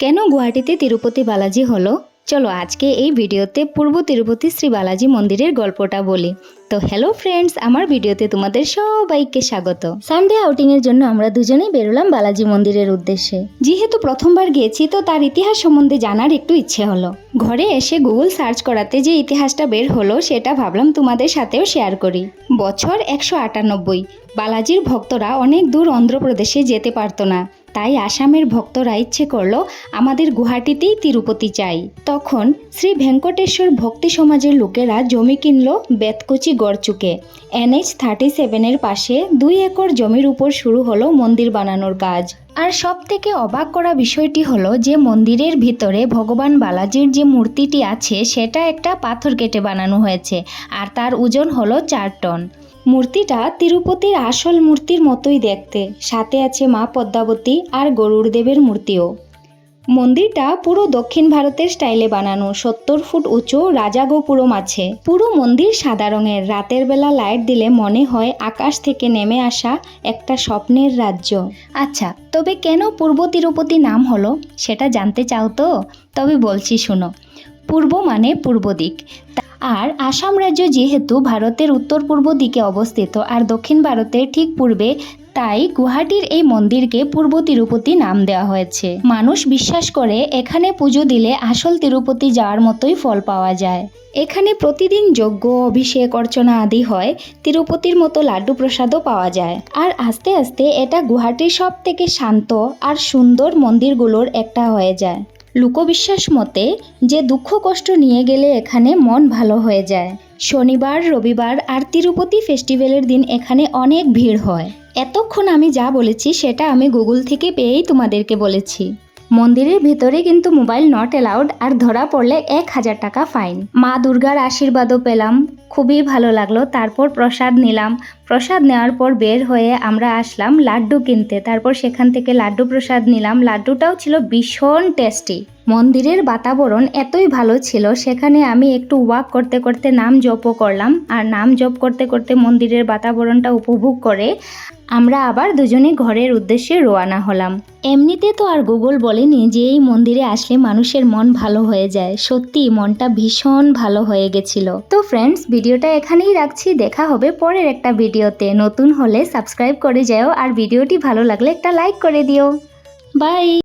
কেন গুয়াহাটিতে তিরুপতি বালাজি হলো? চলো আজকে এই ভিডিওতে পূর্ব তিরুপতি শ্রী বালাজি মন্দিরের গল্পটা বলি। তো হ্যালো ফ্রেন্ডস, আমার ভিডিওতে তোমাদের সবাইকে স্বাগত। সানডে আউটিং এর জন্য আমরা দুজনেই বেরোলাম বালাজি মন্দিরের উদ্দেশ্যে। যেহেতু প্রথমবার গিয়েছি তো তার ইতিহাস সম্বন্ধে জানার একটু ইচ্ছে হলো। ঘরে এসে গুগল সার্চ করাতে যে ইতিহাসটা বের হলো সেটা ভাবলাম তোমাদের সাথেও শেয়ার করি। বছর 198। বালাজির ভক্তরা অনেক দূর অন্ধ্রপ্রদেশে যেতে পারতো না, তাই আসামের ভক্তরা ইচ্ছে করলো আমাদের গুয়াহাটিতেই তিরুপতি চাই। তখন শ্রী ভেঙ্কটেশ্বর ভক্তি সমাজের লোকেরা জমি কিনল বেতকুচি গড়চুকে। NH 37-এর পাশে 2 একর জমির উপর শুরু হলো মন্দির বানানোর কাজ। আর সব থেকে অবাক করা বিষয়টি হলো যে মন্দিরের ভিতরে ভগবান বালাজির যে মূর্তিটি আছে সেটা একটা পাথর কেটে বানানো হয়েছে, আর তার ওজন হলো 4 টন। মূর্তিটা তিরুপতির আসল মূর্তির মতোই দেখতে, সাথে আছে মা পদ্মাবতী আর গরুড়দেবের মূর্তিও। মন্দিরটা পুরো দক্ষিণ ভারতের স্টাইলে বানানো, 70 ফুট উঁচু রাজা গোপুরম আছে। পুরো মন্দির সাদা রঙের, রাতের বেলা লাইট দিলে মনে হয় আকাশ থেকে নেমে আসা একটা স্বপ্নের রাজ্য। আচ্ছা, তবে কেন পূর্ব তিরুপতি নাম হলো সেটা জানতে চাও তো? তবে বলছি শোনো। পূর্ব মানে পূর্ব দিক, আর আসাম রাজ্য যেহেতু ভারতের উত্তর পূর্ব দিকে অবস্থিত আর দক্ষিণ ভারতের ঠিক পূর্বে, তাই গুয়াহাটির এই মন্দিরকে পূর্ব তিরুপতি নাম দেওয়া হয়েছে। মানুষ বিশ্বাস করে এখানে পুজো দিলে আসল তিরুপতি যাওয়ার মতোই ফল পাওয়া যায়। এখানে প্রতিদিন যজ্ঞ, অভিষেক, অর্চনা আদি হয়। তিরুপতির মতো লাড্ডু প্রসাদও পাওয়া যায়। আর আস্তে আস্তে এটা গুয়াহাটির সব থেকে শান্ত আর সুন্দর মন্দিরগুলোর একটা হয়ে যায়। লোকবিশ্বাস মতে যে দুঃখ কষ্ট নিয়ে গেলে এখানে মন ভালো হয়ে যায়। শনিবার, রবিবার আর তিরুপতি ফেস্টিভ্যালের দিন এখানে অনেক ভিড় হয়। এতক্ষণ আমি যা বলেছি সেটা আমি গুগল থেকে পেয়েই তোমাদেরকে বলেছি। মন্দিরের ভিতরে কিন্তু মোবাইল নট অ্যালাউড, আর ধরা পড়লে 1000 টাকা ফাইন। মা দুর্গার আশীর্বাদও পেলাম, খুবই ভালো লাগলো। তারপর প্রসাদ নিলাম। প্রসাদ নেওয়ার পর বের হয়ে আমরা আসলাম লাড্ডু কিনতে। তারপর সেখান থেকে লাড্ডু প্রসাদ নিলাম। লাড্ডুটাও ছিল ভীষণ টেস্টি। মন্দিরের বাতাবরণ এতই ভালো ছিল, সেখানে আমি একটু ওয়াক করতে করতে নাম জপও করলাম। আর নাম জপ করতে করতে মন্দিরের বাতাবরণটা উপভোগ করে আমরা আবার দুজনে ঘরের উদ্দেশ্যে রওনা হলাম। এমনিতে তো আর গুগল বলেনি যে এই মন্দিরে আসলে মানুষের মন ভালো হয়ে যায়। সত্যি মনটা ভীষণ ভালো হয়ে গেছিল। তো ফ্রেন্ডস, ভিডিওটা এখানেই রাখছি। দেখা হবে পরের একটা ভিডিওতে। নতুন হলে সাবস্ক্রাইব করে যাও, আর ভিডিওটি ভালো লাগলে একটা লাইক করে দিও। বাই।